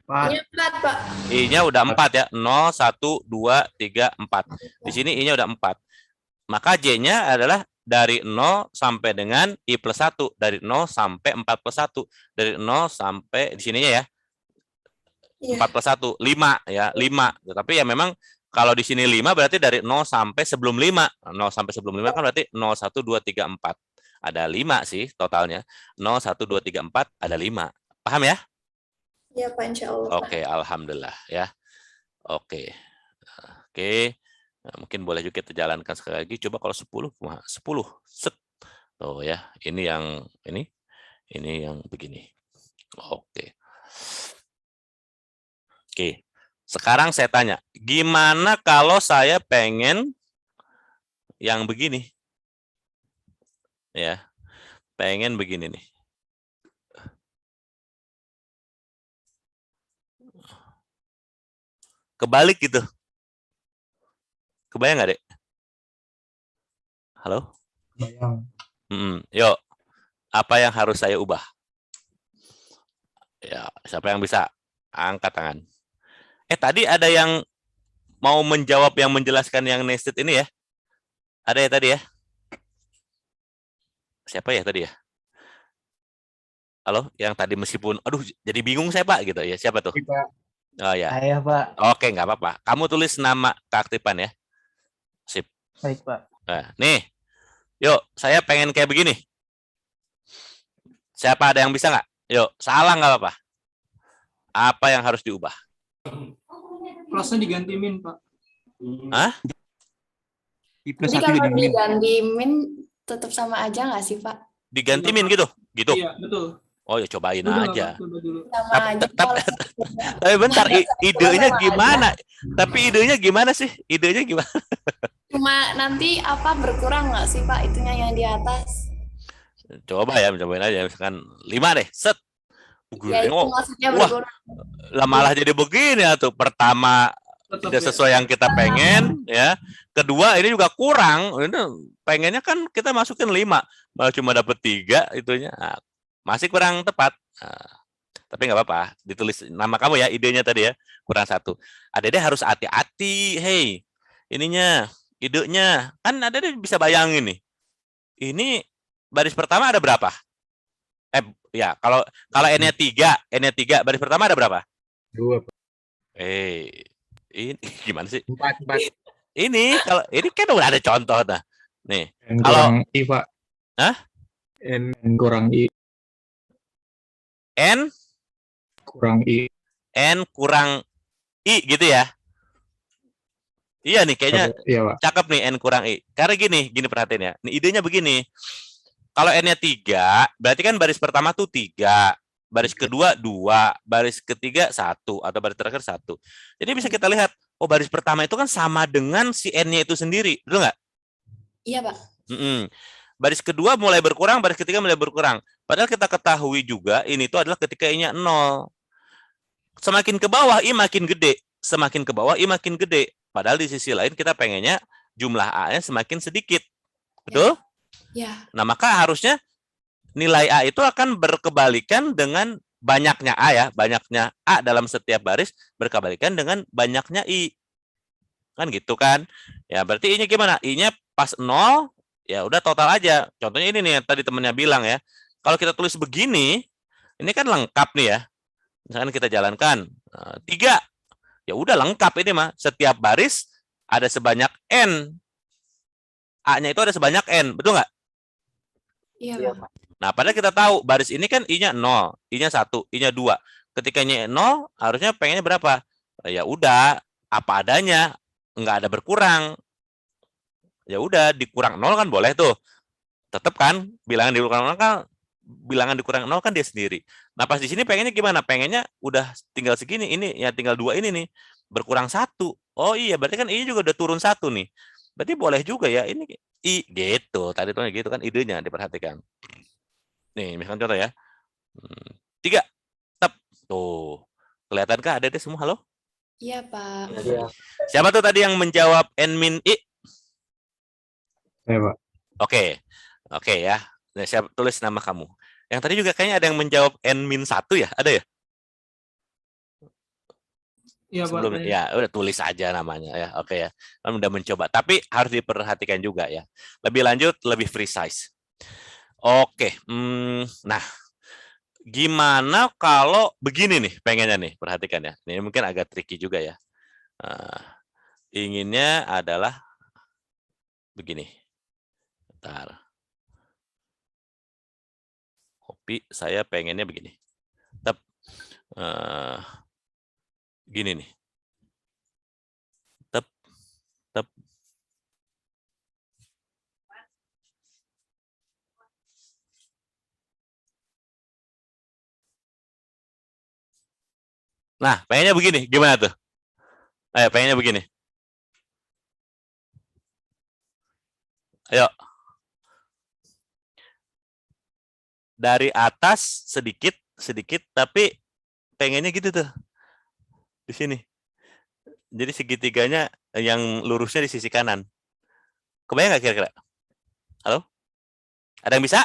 Pak. Iya, 4, Pak. I-nya udah 4 ya. 0, 1, 2, 3, 4. Di sini I-nya udah 4. Maka J-nya adalah dari 0 sampai dengan I plus 1. Dari 0 sampai 4 plus 1. Dari 0 sampai di sininya ya. Iya. 4 plus 1, 5 ya, 5. Tapi ya memang kalau di sini 5 berarti dari 0 sampai sebelum 5. 0 sampai sebelum 5 kan berarti 0, 1, 2, 3, 4. Ada 5 sih totalnya. 0, 1, 2, 3, 4, ada 5. Paham ya? Iya, Pak, insya Allah, Pak. Oke, alhamdulillah ya. Oke. Oke. Nah, mungkin boleh juga kita jalankan sekali lagi. Coba kalau 10, 10. Set. Oh ya, ini yang begini. Oke. Oke. Sekarang saya tanya, gimana kalau saya pengen yang begini? Ya. Pengen begini nih. Kebalik gitu. Kebayang nggak, Dek? Halo? Bayang. Yuk, apa yang harus saya ubah? Ya, siapa yang bisa? Angkat tangan. Tadi ada yang mau menjawab yang menjelaskan yang nested ini ya? Ada ya tadi ya? Siapa ya tadi ya? Halo, yang tadi meskipun, aduh, jadi bingung saya Pak gitu ya. Siapa tuh? Kita Oh ya. Saya, Pak. Oke, nggak apa-apa. Kamu tulis nama keaktifan ya. Sip. Baik, Pak. Nah, nih, yuk, saya pengen kayak begini. Siapa ada yang bisa nggak? Yuk, salah nggak apa-apa. Apa yang harus diubah? Plusnya diganti min, Pak. Hah? I plus Jadi 1 kalau jadi min. diganti min tetap sama aja nggak sih, Pak? Diganti min gitu? Gitu? Iya, betul. Oh ya cobain Udah nggak, aja. Pak? Coba dulu. Sama Tapi- aja. tapi- Kalau- Tapi bentar, idenya sama gimana? Tapi idenya gimana sih? Idenya gimana? Cuma nanti apa berkurang nggak sih, Pak, itunya yang di atas? Coba ya, cobain aja. Misalkan 5 deh, set. Ya, itu Oh, maksudnya wah. berkurang. lah malah jadi begini ya tuh. Pertama Tetap tidak ya. sesuai yang kita pengen ya. Kedua ini juga kurang. Ini pengennya kan kita masukin 5, malah cuma dapat 3 itunya. Nah, masih kurang tepat. Nah, tapi nggak apa-apa, ditulis nama kamu ya, idenya tadi ya, kurang 1. Adede harus hati-hati, hey, ininya, idenya, kan Adede bisa bayangin nih, ini baris pertama ada berapa? Ya, kalau N-nya 3, baris pertama ada berapa? 2, Ini gimana sih? 4. Ini kalau ini kan udah ada contoh nah. Nih, N Kalau- kurang I, Pak. Hah? N kurang I. N Kurang I. kurang I gitu ya. Iya nih kayaknya Iya, Pak. cakep nih N kurang I. Karena gini perhatiin ya. Nih idenya begini. Kalau N-nya 3, berarti kan baris pertama tuh 3, baris kedua 2, baris ketiga 1, atau baris terakhir 1. Jadi bisa kita lihat, oh baris pertama itu kan sama dengan si N-nya itu sendiri, betul nggak? Iya, Pak. Baris kedua mulai berkurang, baris ketiga mulai berkurang. Padahal kita ketahui juga ini itu adalah ketika I-nya 0. Semakin ke bawah I makin gede, semakin ke bawah I makin gede. Padahal di sisi lain kita pengennya jumlah A-nya semakin sedikit. Betul? Ya. Nah, maka harusnya nilai A itu akan berkebalikan dengan banyaknya A ya. Banyaknya A dalam setiap baris berkebalikan dengan banyaknya I. Kan gitu kan? Ya, berarti I-nya gimana? I-nya pas 0, ya udah total aja. Contohnya ini nih yang tadi temennya bilang ya. Kalau kita tulis begini, ini kan lengkap nih ya. Misalkan kita jalankan 3. Ya udah lengkap ini mah. Setiap baris ada sebanyak N. A-nya itu ada sebanyak N. Betul nggak? Iya, Iya, Pak. Pak. Nah, padahal kita tahu baris ini kan I-nya 0, I-nya 1, I-nya 2. Ketika I-nya 0, harusnya pengennya berapa? Ya udah, apa adanya, nggak ada berkurang. Ya udah, dikurang 0 kan boleh tuh. Tetap kan, bilangan dikurang 0 kan, bilangan dikurang 0 kan dia sendiri. Nah, pas di sini pengennya gimana? Pengennya udah tinggal segini, ini ya tinggal 2 ini nih, berkurang 1. Oh iya, berarti kan I juga udah turun 1 nih. Berarti boleh juga ya, ini I gitu. Tadi tuh gitu kan idenya diperhatikan. Nih, misalkan contoh ya. 3. Tep. Tuh. Kelihatankah ada semua? Halo? Iya, Pak. Iya. Siapa tuh tadi yang menjawab N min I? Saya, Pak. Oke. Oke ya. Nah, siapa tulis nama kamu? Yang tadi juga kayaknya ada yang menjawab N min 1 ya? Ada ya? Iya, Pak. Sebelum ya udah tulis aja namanya ya. Oke ya. Kan udah mencoba. Tapi harus diperhatikan juga ya. Lebih lanjut, lebih precise. Oke. Nah, Gimana kalau begini nih pengennya nih, perhatikan ya. Ini mungkin agak tricky juga ya. Inginnya adalah begini. Bentar. Kopi saya pengennya begini. Tep. Gini nih. Tep. Tep. Nah, pengennya begini, gimana tuh? Ayo, pengennya begini. Ayo. Dari atas sedikit, tapi pengennya gitu tuh. Di sini. Jadi segitiganya yang lurusnya di sisi kanan. Kebayang nggak kira-kira? Halo? Ada yang bisa?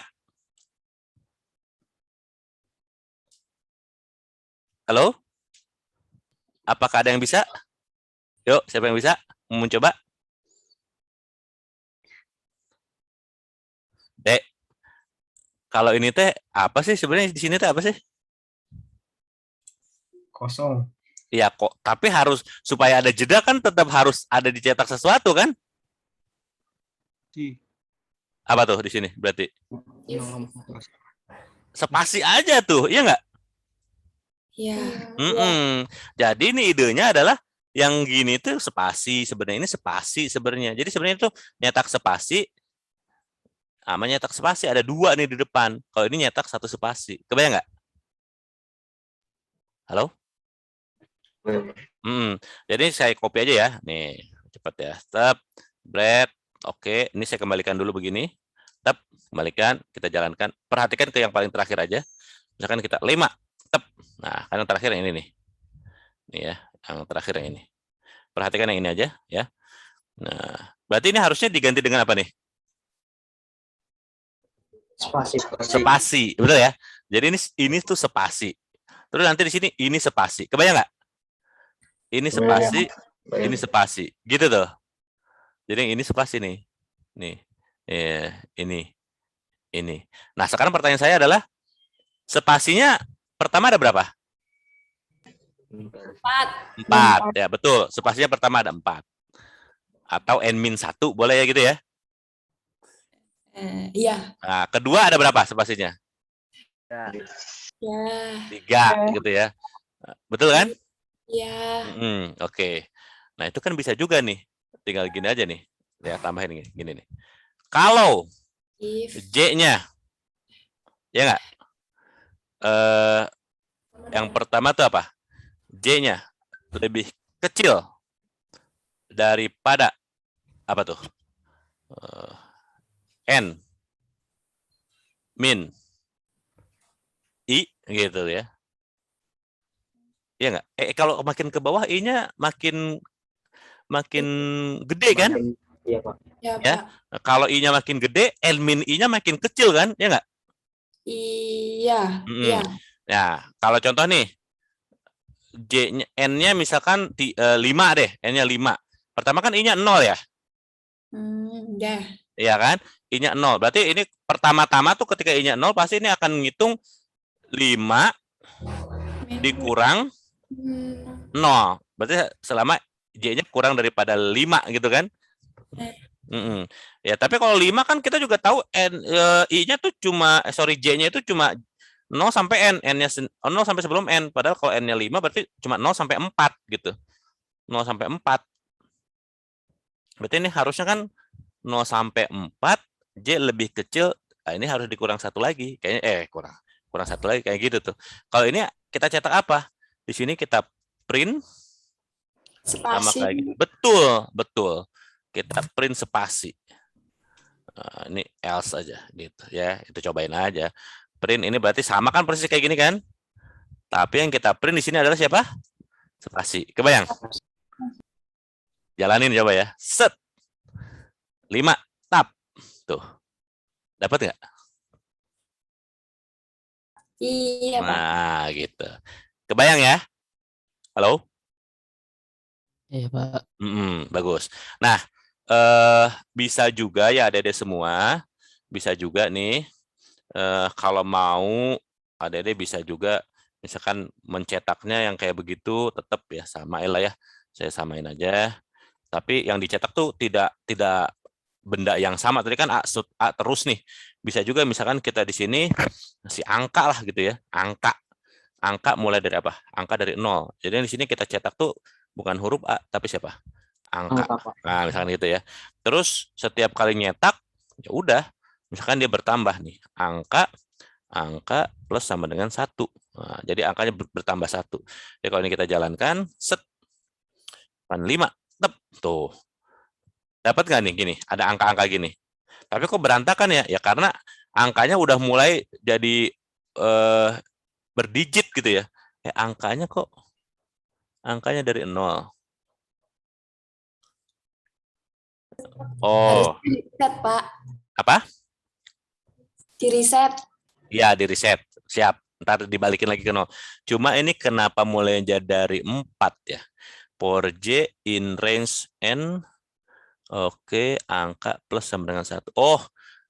Halo? Apakah ada yang bisa? Yuk, siapa yang bisa? Mau mencoba? Dek, kalau ini teh apa sih sebenarnya di sini teh apa sih? Kosong. Ya kok, tapi harus supaya ada jeda kan tetap harus ada dicetak sesuatu kan? Di. Apa tuh di sini berarti? If. Spasi aja tuh, iya nggak? Ya. Jadi ini idenya adalah yang gini tuh spasi, sebenarnya ini spasi sebenarnya. Jadi sebenarnya itu nyetak spasi, nyetak spasi ada 2 nih di depan. Kalau ini nyetak 1 spasi, kebayang nggak? Halo? Jadi saya copy aja ya, nih cepat ya. Step, bread, oke. Ini saya kembalikan dulu begini. Step, kembalikan, kita jalankan. Perhatikan ke yang paling terakhir aja. Misalkan kita 5. Tep. Nah, kan yang terakhir yang ini nih. Nih ya, yang terakhir yang ini. Perhatikan yang ini aja ya. Nah, berarti ini harusnya diganti dengan apa nih? Spasi, betul ya? Jadi ini tuh spasi. Terus nanti di sini ini spasi. Kebayang nggak? Ini spasi, ini spasi. Gitu tuh. Jadi ini spasi nih. Nih. Ini. Nah, sekarang pertanyaan saya adalah spasinya pertama ada berapa? 4. Ya, betul. Spasinya pertama ada 4. Atau N-1 boleh ya gitu ya? Iya. Nah, kedua ada berapa spasinya? Ya. 3 gitu ya. Betul kan? Ya. Oke. Nah, itu kan bisa juga nih. Tinggal gini aja nih. Ya, tambahin gini nih. Kalau If. J-nya ya nggak? Yang pertama tuh apa? J-nya lebih kecil daripada apa tuh? N min I gitu ya. Iya nggak? Kalau makin ke bawah I-nya makin gede kan? Iya, Pak. Ya, Ya. Pak. Kalau I-nya makin gede, N min I-nya makin kecil kan? Ya nggak? Iya. Iya. Nah, kalau contoh nih, J-nya, N-nya misalkan 5 deh, N-nya 5. Pertama kan I-nya 0 ya? Ya. Iya kan? I-nya 0. Berarti ini pertama-tama tuh ketika I-nya 0, pasti ini akan ngitung 5 dikurang 0. Berarti selama J-nya kurang daripada 5 gitu kan? Ya, tapi kalau 5 kan kita juga tahu I-nya tuh cuma J-nya itu cuma 0 sampai N, N-nya 0 sampai sebelum N. Padahal kalau N-nya 5 berarti cuma 0 sampai 4 gitu. 0 sampai 4. Berarti ini harusnya kan 0 sampai 4, J lebih kecil. Nah, ini harus dikurang 1 lagi. Kayaknya kurang 1 lagi kayak gitu tuh. Kalau ini kita cetak apa? Di sini kita print sama Spasi. kayak gitu. Betul. Kita print spasi. Nah, ini else aja gitu ya. Itu cobain aja. Print ini berarti sama kan persis kayak gini kan? Tapi yang kita print di sini adalah siapa? Spasi. Kebayang? Jalanin coba ya. Set. 5 tab. Tuh. Dapat nggak? Iya, Pak. Nah, gitu. Kebayang ya? Halo? Iya, Pak. Bagus. Nah, bisa juga ya Adik-adik semua, bisa juga nih kalau mau Adik-adik bisa juga misalkan mencetaknya yang kayak begitu tetap ya samain lah ya. Saya samain aja. Tapi yang dicetak tuh tidak benda yang sama. Tadi kan A terus nih. Bisa juga misalkan kita di sini ngasih angka lah gitu ya. Angka mulai dari apa? Angka dari 0. Jadi di sini kita cetak tuh bukan huruf A, tapi siapa? Angka. Nah, misalkan gitu ya. Terus setiap kali nyetak, ya udah. Misalkan dia bertambah nih. Angka plus sama dengan 1. Nah, jadi angkanya bertambah 1. Jadi kalau ini kita jalankan, set. 5. Tep. Tuh. Dapat nggak nih gini? Ada angka-angka gini. Tapi kok berantakan ya? Ya karena angkanya udah mulai jadi berdigit gitu ya. Angkanya dari 0. Oh. Harus di-reset, Pak. Apa? Di-reset. Ya, di-reset. Siap. Ntar dibalikin lagi ke 0. Cuma ini kenapa mulai jadi dari 4 ya? For J in range N. Oke, angka plus sama dengan 1. Oh,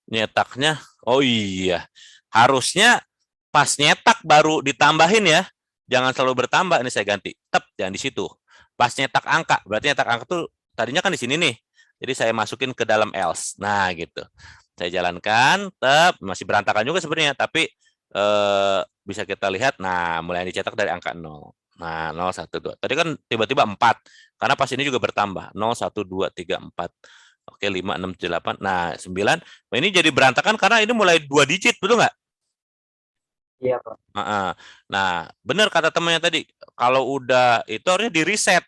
nyetaknya. Oh iya. Harusnya pas nyetak baru ditambahin ya. Jangan selalu bertambah. Ini saya ganti. Tep, jangan di situ. Pas nyetak angka. Berarti nyetak angka tuh tadinya kan di sini nih. Jadi saya masukin ke dalam else. Nah, gitu. Saya jalankan. Tep, masih berantakan juga sebenarnya. Tapi bisa kita lihat. Nah, mulai dicetak dari angka 0. Nah, 0, 1, 2. Tadi kan tiba-tiba 4. Karena pas ini juga bertambah. 0, 1, 2, 3, 4. Oke, 5, 6, 7, 8. Nah, 9. Nah, ini jadi berantakan karena ini mulai 2 digit, betul nggak? Iya, Pak. Nah, benar kata temannya tadi. Kalau udah, itu harusnya di-reset.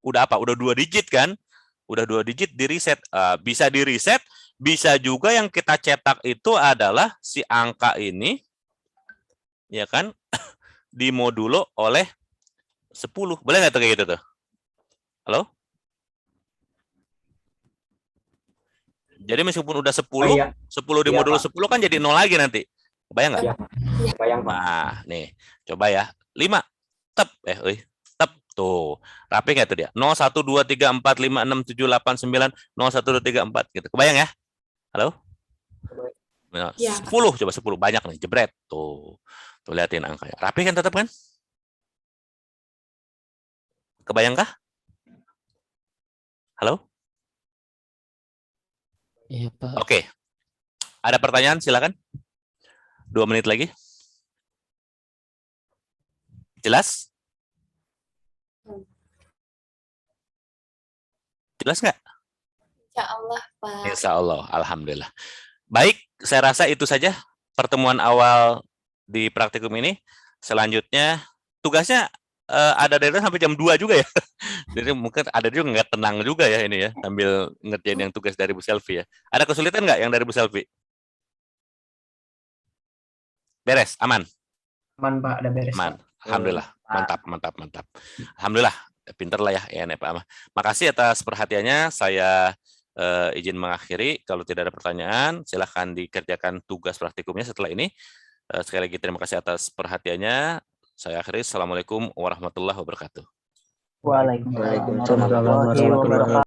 Udah apa? Udah 2 digit kan? Udah 2 digit di-reset. Bisa di-reset. Bisa juga yang kita cetak itu adalah si angka ini. Ya kan? Dimodulo oleh 10. Boleh nggak tuh kayak gitu tuh? Halo? Jadi meskipun udah 10, Iya. 10 dimodulo 10 kan jadi 0 lagi nanti. Kebayang nggak? Iya, bayang, Pak. Nah, nih. Coba ya. 5. Tep. Tep. Tuh. Rapi nggak tuh dia? 0, 1, 2, 3, 4, 5, 6, 7, 8, 9, 0, 1, 2, 3, 4. Gitu. Kebayang ya? Halo? Ya. 10. Coba 10. Banyak nih. Jebret. Tuh. Tuh liatin angkanya. Rapi kan tetap kan? Kebayangkah? Halo? Iya, Pak. Oke. Ada pertanyaan? Silakan. 2 menit lagi. Jelas? Jelas nggak? Insya Allah, Pak. Insya Allah. Alhamdulillah. Baik, saya rasa itu saja pertemuan awal di praktikum ini. Selanjutnya, tugasnya ada dari sampai jam 2 juga ya. Jadi mungkin ada juga nggak tenang juga ya ini ya, sambil ngerjain yang tugas dari Bu Selvi ya. Ada kesulitan nggak yang dari Bu Selvi? Beres, aman? Aman, Pak. Ada beres, Aman. Pak. Alhamdulillah. Mantap. Alhamdulillah. Pinter lah ya, Pak. Makasih atas perhatiannya. Saya izin mengakhiri. Kalau tidak ada pertanyaan, silahkan dikerjakan tugas praktikumnya setelah ini. Sekali lagi terima kasih atas perhatiannya. Saya akhiri. Assalamualaikum warahmatullahi wabarakatuh. Waalaikumsalam warahmatullahi wabarakatuh.